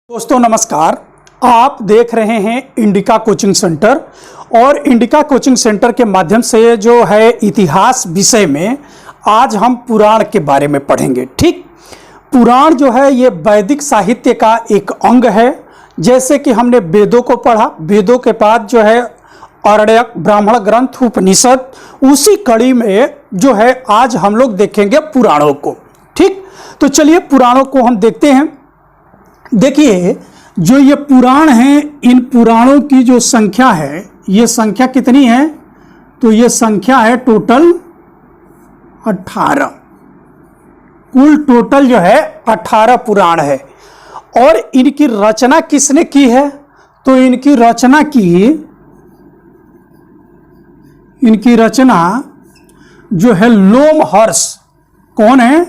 दोस्तों नमस्कार। आप देख रहे हैं इंडिका कोचिंग सेंटर और इंडिका कोचिंग सेंटर के माध्यम से जो है इतिहास विषय में आज हम पुराण के बारे में पढ़ेंगे। ठीक, पुराण जो है ये वैदिक साहित्य का एक अंग है। जैसे कि हमने वेदों को पढ़ा, वेदों के बाद जो है आरण्यक, ब्राह्मण ग्रंथ, उपनिषद, उसी कड़ी में जो है आज हम लोग देखेंगे पुराणों को। ठीक, तो चलिए पुराणों को हम देखते हैं। देखिए, जो ये पुराण हैं, इन पुराणों की जो संख्या है, ये संख्या कितनी है? तो ये संख्या है टोटल 18। कुल टोटल जो है 18 पुराण है। और इनकी रचना किसने की है? तो इनकी रचना जो है लोमहर्ष। कौन है?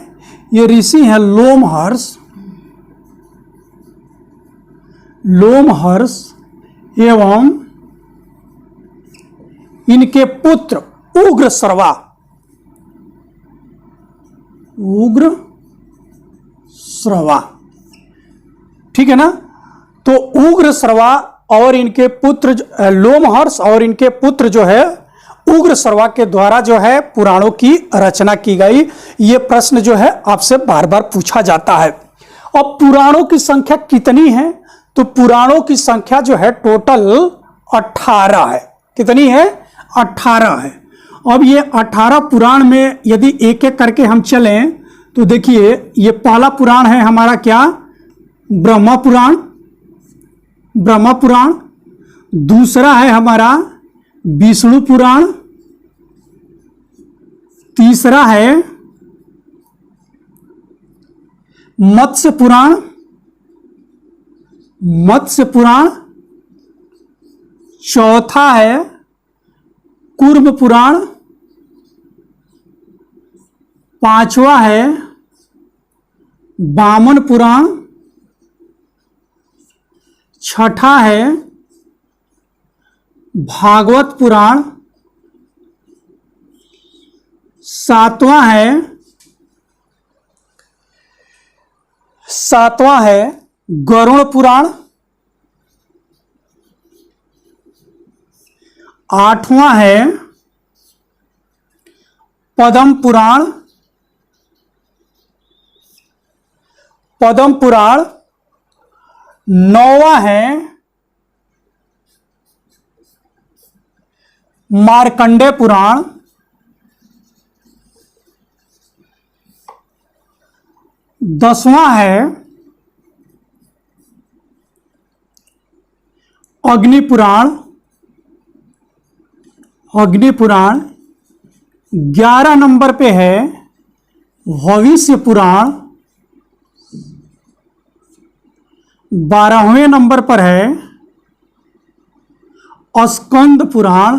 ये ऋषि हैं लोमहर्ष एवं इनके पुत्र उग्रश्रवा। ठीक है ना? तो उग्रश्रवा और इनके पुत्र लोमहर्ष और इनके पुत्र जो है उग्रश्रवा के द्वारा जो है पुराणों की रचना की गई। ये प्रश्न जो है आपसे बार बार पूछा जाता है। अब पुराणों की संख्या कितनी है? तो पुराणों की संख्या जो है टोटल 18 है। कितनी है? 18 है। अब ये 18 पुराण में यदि एक एक करके हम चलें तो देखिए, ये पहला पुराण है हमारा क्या? ब्रह्म पुराण। दूसरा है हमारा विष्णु पुराण। तीसरा है मत्स्य पुराण। चौथा है कूर्म पुराण। पांचवा है वामन पुराण। छठा है भागवत पुराण। सातवां है गरुड़ पुराण। आठवां है पद्म पुराण। नौवां है मार्कंडेय पुराण। 10वां है अग्नि पुराण। 11 नंबर पे है भविष्य पुराण। 12वें नंबर पर है स्कंद पुराण।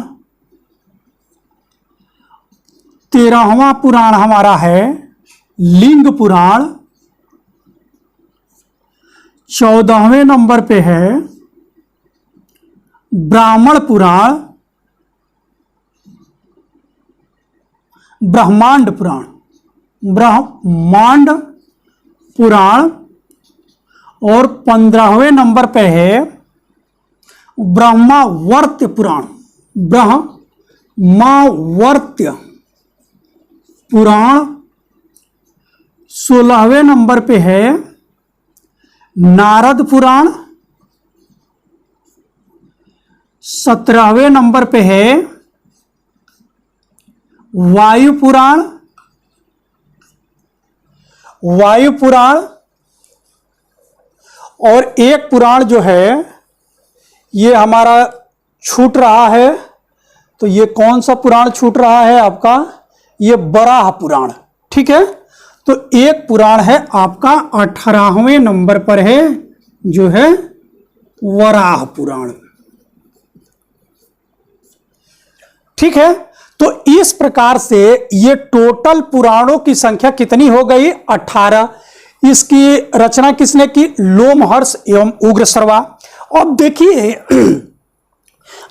13वां पुराण हमारा है लिंग पुराण। 14वें नंबर पे है ब्राह्मण पुराण। ब्रह्मांड पुराण। और 15वें नंबर पे है ब्रह्मावर्त्य पुराण। 16वें नंबर पे है नारद पुराण। 17वें नंबर पे है वायु पुराण। और एक पुराण जो है ये हमारा छूट रहा है। तो ये कौन सा पुराण छूट रहा है आपका? ये वराह पुराण। ठीक है, तो एक पुराण है आपका 18वें नंबर पर है जो है वराह पुराण। ठीक है, तो इस प्रकार से ये टोटल पुराणों की संख्या कितनी हो गई? 18। इसकी रचना किसने की? लोमहर्ष एवं उग्रश्रवा। अब देखिए,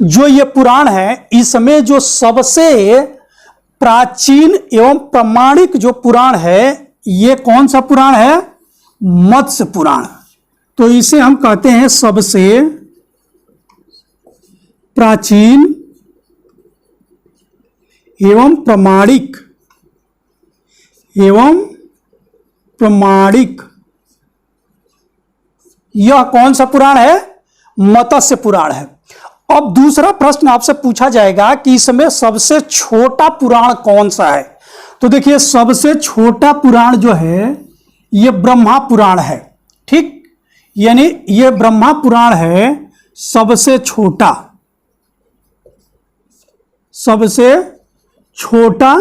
जो ये पुराण है इसमें जो सबसे प्राचीन एवं प्रमाणिक जो पुराण है, ये कौन सा पुराण है? मत्स्य पुराण। तो इसे हम कहते हैं सबसे प्राचीन एवं प्रमाणिक यह कौन सा पुराण है? मत्स्य पुराण है। अब दूसरा प्रश्न आपसे पूछा जाएगा कि इसमें सबसे छोटा पुराण कौन सा है? तो देखिए, सबसे छोटा पुराण जो है ये ब्रह्मा पुराण है। ठीक, यानी ये ब्रह्मा पुराण है सबसे छोटा, सबसे छोटा।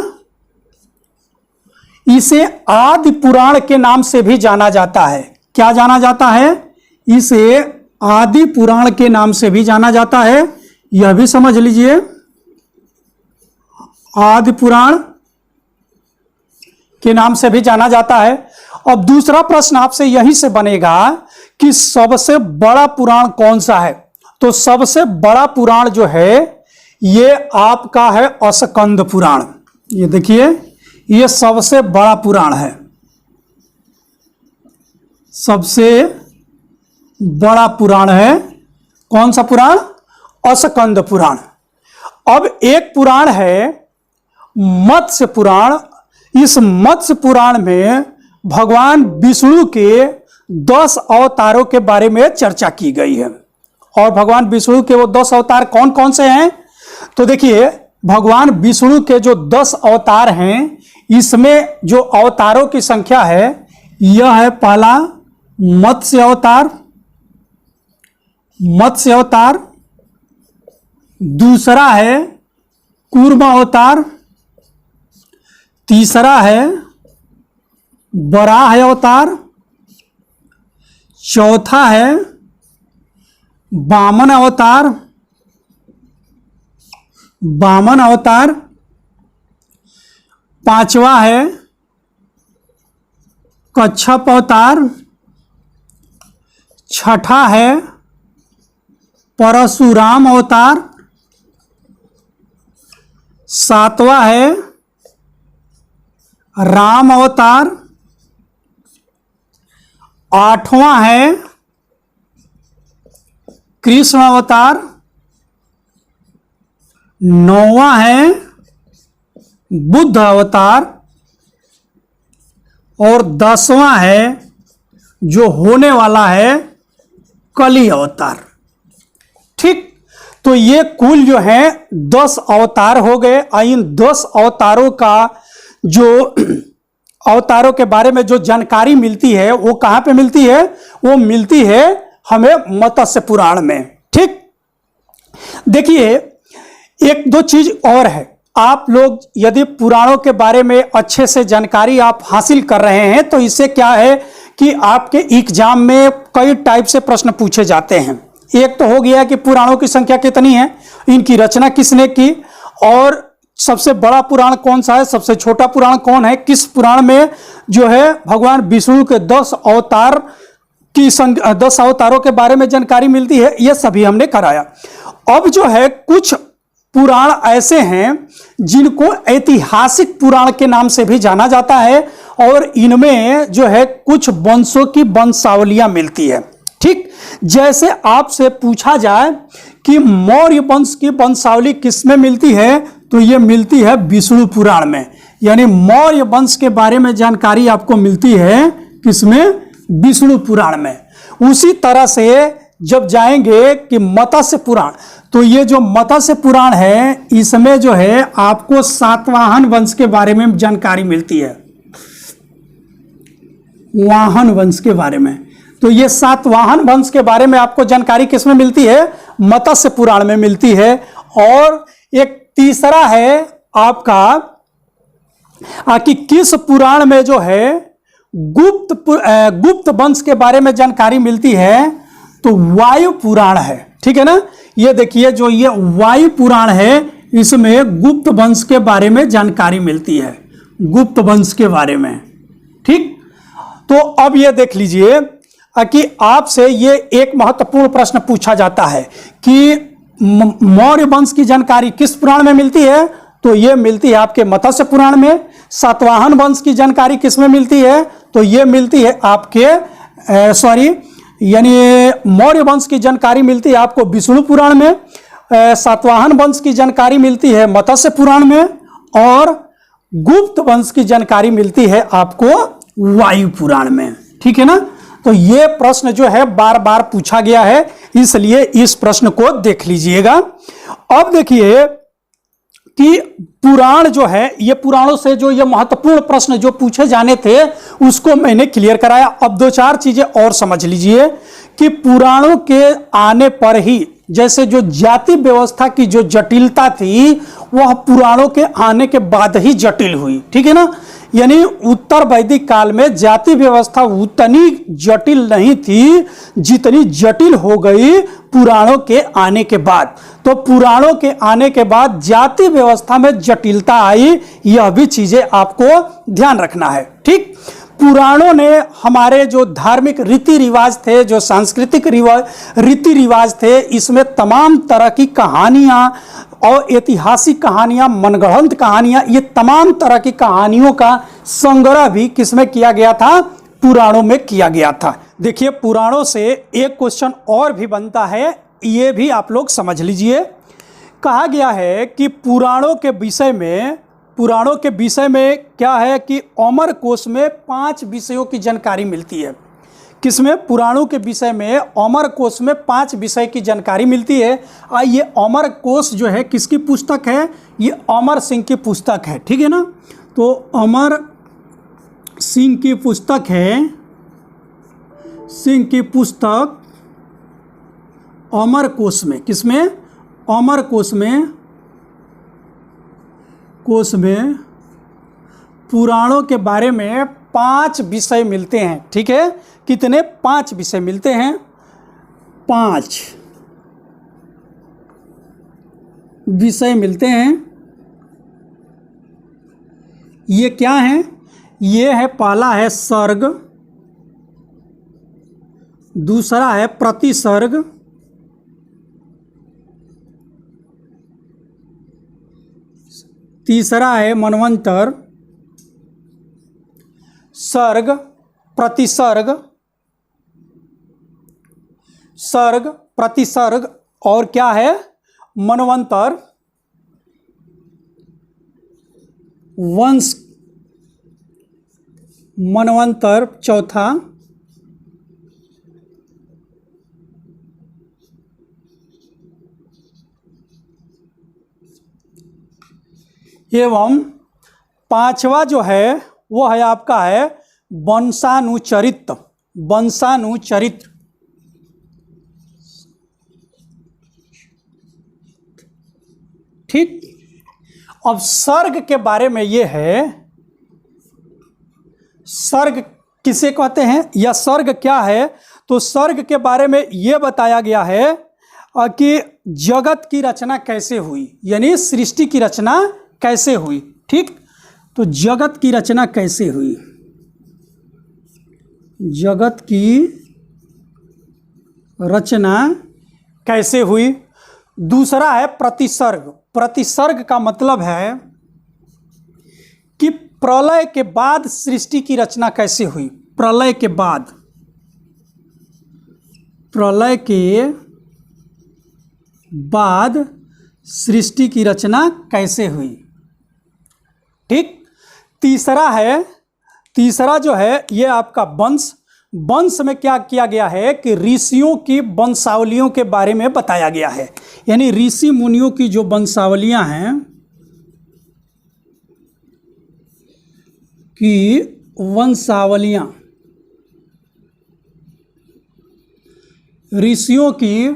इसे आदि पुराण के नाम से भी जाना जाता है। क्या जाना जाता है? इसे आदि पुराण के नाम से भी जाना जाता है, यह भी समझ लीजिए, आदि पुराण के नाम से भी जाना जाता है। अब दूसरा प्रश्न आपसे यही से बनेगा कि सबसे बड़ा पुराण कौन सा है? तो सबसे बड़ा पुराण जो है ये आपका है स्कंद पुराण। ये देखिए, ये सबसे बड़ा पुराण है, सबसे बड़ा पुराण है। कौन सा पुराण? स्कंद पुराण। अब एक पुराण है मत्स्य पुराण। इस मत्स्य पुराण में भगवान विष्णु के 10 अवतारों के बारे में चर्चा की गई है। और भगवान विष्णु के वो 10 अवतार कौन कौन से हैं? तो देखिए, भगवान विष्णु के जो 10 अवतार हैं, इसमें जो अवतारों की संख्या है यह है पहला मत्स्य अवतार, दूसरा है कूर्म अवतार, तीसरा है वराह अवतार, चौथा है वामन अवतार, पांचवा है कच्छप अवतार, छठा है परशुराम अवतार, सातवां है राम अवतार, आठवां है कृष्ण अवतार, नौवां है बुद्ध अवतार और 10वां है जो होने वाला है कली अवतार। ठीक, तो ये कुल जो है 10 अवतार हो गए। इन 10 अवतारों का जो अवतारों के बारे में जो जानकारी मिलती है वो कहां पे मिलती है? वो मिलती है हमें मत्स्य पुराण में। ठीक, देखिए, एक दो चीज और है। आप लोग यदि पुराणों के बारे में अच्छे से जानकारी आप हासिल कर रहे हैं तो इससे क्या है कि आपके एग्जाम में कई टाइप से प्रश्न पूछे जाते हैं। एक तो हो गया कि पुराणों की संख्या कितनी है, इनकी रचना किसने की, और सबसे बड़ा पुराण कौन सा है, सबसे छोटा पुराण कौन है, किस पुराण में जो है भगवान विष्णु के 10 अवतार की 10 अवतारों के बारे में जानकारी मिलती है। यह सभी हमने कराया। अब जो है कुछ पुराण ऐसे हैं जिनको ऐतिहासिक पुराण के नाम से भी जाना जाता है और इनमें जो है कुछ वंशों की वंशावलियां मिलती है। ठीक, जैसे आपसे पूछा जाए कि मौर्य वंश की वंशावली किसमें मिलती है, तो ये मिलती है विष्णु पुराण में। यानी मौर्य वंश के बारे में जानकारी आपको मिलती है किसमें? विष्णु पुराण में। उसी तरह से जब जाएंगे कि मत्स्य पुराण, तो ये जो मत्स्य पुराण है इसमें जो है आपको सातवाहन वंश के बारे में जानकारी मिलती है, वाहन वंश के बारे में। तो ये सातवाहन वंश के बारे में आपको जानकारी किसमें मिलती है? मत्स्य पुराण में मिलती है। और एक तीसरा है आपका कि किस पुराण में जो है गुप्त वंश के बारे में जानकारी मिलती है, तो वायु पुराण है। ठीक है ना, ये देखिए जो ये वायु पुराण है इसमें गुप्त वंश के बारे में जानकारी मिलती है, गुप्त वंश के बारे में। ठीक, तो अब ये देख लीजिए कि आपसे ये एक महत्वपूर्ण प्रश्न पूछा जाता है कि मौर्य वंश की जानकारी किस पुराण में मिलती है, तो ये मिलती है आपके मत्स्य पुराण में। सातवाहन वंश की जानकारी किस में मिलती है, तो ये मिलती है आपके यानी मौर्य वंश की जानकारी मिलती है आपको विष्णु पुराण में, सातवाहन वंश की जानकारी मिलती है मत्स्य पुराण में, और गुप्त वंश की जानकारी मिलती है आपको वायु पुराण में। ठीक है ना। तो ये प्रश्न जो है बार बार पूछा गया है, इसलिए इस प्रश्न को देख लीजिएगा। अब देखिए कि पुराण जो है, ये पुराणों से जो ये महत्वपूर्ण प्रश्न जो पूछे जाने थे उसको मैंने क्लियर कराया। अब दो चार चीजें और समझ लीजिए कि पुराणों के आने पर ही, जैसे जो जाति व्यवस्था की जो जटिलता थी वह पुराणों के आने के बाद ही जटिल हुई। ठीक है ना। यानी उत्तर वैदिक काल में जाति व्यवस्था उतनी जटिल नहीं थी जितनी जटिल हो गई पुराणों के आने के बाद। तो पुराणों के आने के बाद जाति व्यवस्था में जटिलता आई, यह भी चीजें आपको ध्यान रखना है। ठीक। पुराणों ने हमारे जो धार्मिक रीति रिवाज थे, जो सांस्कृतिक रीति रिवाज थे, इसमें तमाम तरह की कहानियां और ऐतिहासिक कहानियां, मनगढ़ंत कहानियां, ये तमाम तरह की कहानियों का संग्रह भी किसमें किया गया था? पुराणों में किया गया था। देखिए पुराणों से एक क्वेश्चन और भी बनता है, ये भी आप लोग समझ लीजिए। कहा गया है कि पुराणों के विषय में क्या है कि अमर कोश में 5 विषयों की जानकारी मिलती है। किसमें? पुराणों के विषय में अमर कोश में 5 विषय की जानकारी मिलती है। ये अमर कोश जो है किसकी पुस्तक है? ये अमर सिंह की पुस्तक है। ठीक है ना। तो अमर सिंह की पुस्तक है, सिंह की पुस्तक अमर कोश में, किसमें? अमर कोश में पुराणों के बारे में 5 विषय मिलते हैं। ठीक है। कितने? 5 विषय मिलते हैं। 5 विषय मिलते हैं। ये क्या है? ये है, पहला है सर्ग, दूसरा है प्रतिसर्ग, तीसरा है मनवंतर, सर्ग, प्रतिसर्ग, सर्ग, प्रतिसर्ग, और क्या है? मनवंतर, वंश, मनवंतर चौथा, एवं 5वां जो है वो है आपका है वंशानुचरित, वंशानुचरित्र। ठीक। अब सर्ग के बारे में ये है, सर्ग किसे कहते हैं या सर्ग क्या है? तो सर्ग के बारे में ये बताया गया है कि जगत की रचना कैसे हुई, यानी सृष्टि की रचना कैसे हुई। ठीक। तो जगत की रचना कैसे हुई, जगत की रचना कैसे हुई। दूसरा है प्रतिसर्ग। प्रतिसर्ग का मतलब है कि प्रलय के बाद सृष्टि की रचना कैसे हुई। प्रलय के बाद, प्रलय के बाद सृष्टि की रचना कैसे हुई। ठीक। तीसरा है, तीसरा जो है ये आपका वंश। वंश में क्या किया गया है कि ऋषियों की वंशावलियों के बारे में बताया गया है, यानी ऋषि मुनियों की जो वंशावलियां हैं कि वंशावलियां, ऋषियों की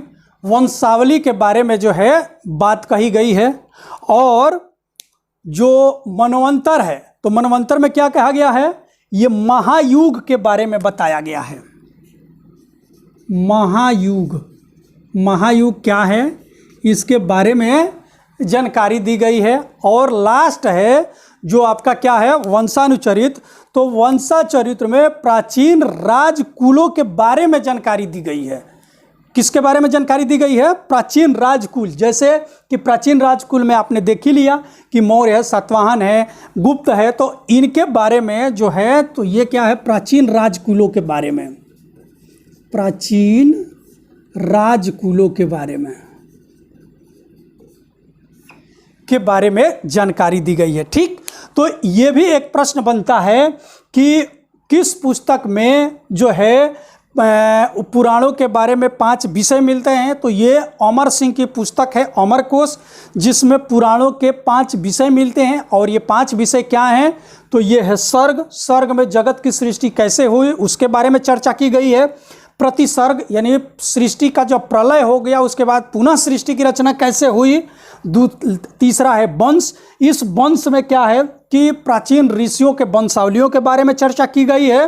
वंशावली के बारे में जो है बात कही गई है। और जो मनवंतर है, तो मनवंतर में क्या कहा गया है? ये महायुग के बारे में बताया गया है। महायुग, महायुग क्या है इसके बारे में जानकारी दी गई है। और लास्ट है जो आपका क्या है? वंशानुचरित। तो वंशाचरित्र में प्राचीन राजकुलों के बारे में जानकारी दी गई है। किसके बारे में जानकारी दी गई है? प्राचीन राजकुल। जैसे कि प्राचीन राजकुल में आपने देख ही लिया कि मौर्य है, सातवाहन है, गुप्त है, तो इनके बारे में जो है तो ये क्या है? प्राचीन राजकुलों के बारे में, प्राचीन राजकुलों के बारे में जानकारी दी गई है। ठीक, तो ये भी एक प्रश्न बनता है कि किस पुस्तक में जो है पुराणों के बारे में 5 विषय मिलते हैं। तो ये अमर सिंह की पुस्तक है अमरकोश, जिसमें पुराणों के 5 विषय मिलते हैं। और ये 5 विषय क्या हैं? तो ये है सर्ग में जगत की सृष्टि कैसे हुई उसके बारे में चर्चा की गई है। प्रतिसर्ग यानी सृष्टि का जब प्रलय हो गया उसके बाद पुनः सृष्टि की रचना कैसे हुई। तीसरा है वंश, इस वंश में क्या है कि प्राचीन ऋषियों के वंशावलियों के बारे में चर्चा की गई है।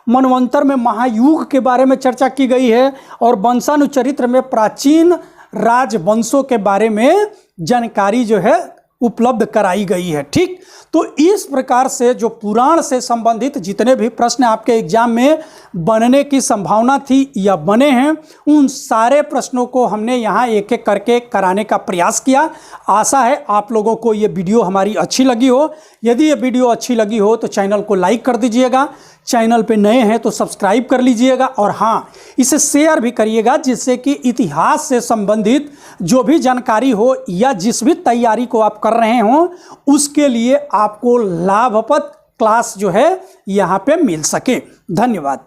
मनवंतर में महायुग के बारे में चर्चा की गई है। और वंशानुचरित्र में प्राचीन राजवंशों के बारे में जानकारी जो है उपलब्ध कराई गई है। ठीक, तो इस प्रकार से जो पुराण से संबंधित जितने भी प्रश्न आपके एग्जाम में बनने की संभावना थी या बने हैं, उन सारे प्रश्नों को हमने यहाँ एक एक करके कराने का प्रयास किया। आशा है आप लोगों को ये वीडियो हमारी अच्छी लगी हो। यदि ये वीडियो अच्छी लगी हो तो चैनल को लाइक कर दीजिएगा, चैनल पे नए हैं तो सब्सक्राइब कर लीजिएगा, और हाँ, इसे शेयर भी करिएगा, जिससे कि इतिहास से संबंधित जो भी जानकारी हो या जिस भी तैयारी को आप कर रहे हो उसके लिए आपको लाभप्रद क्लास जो है यहाँ पे मिल सके। धन्यवाद।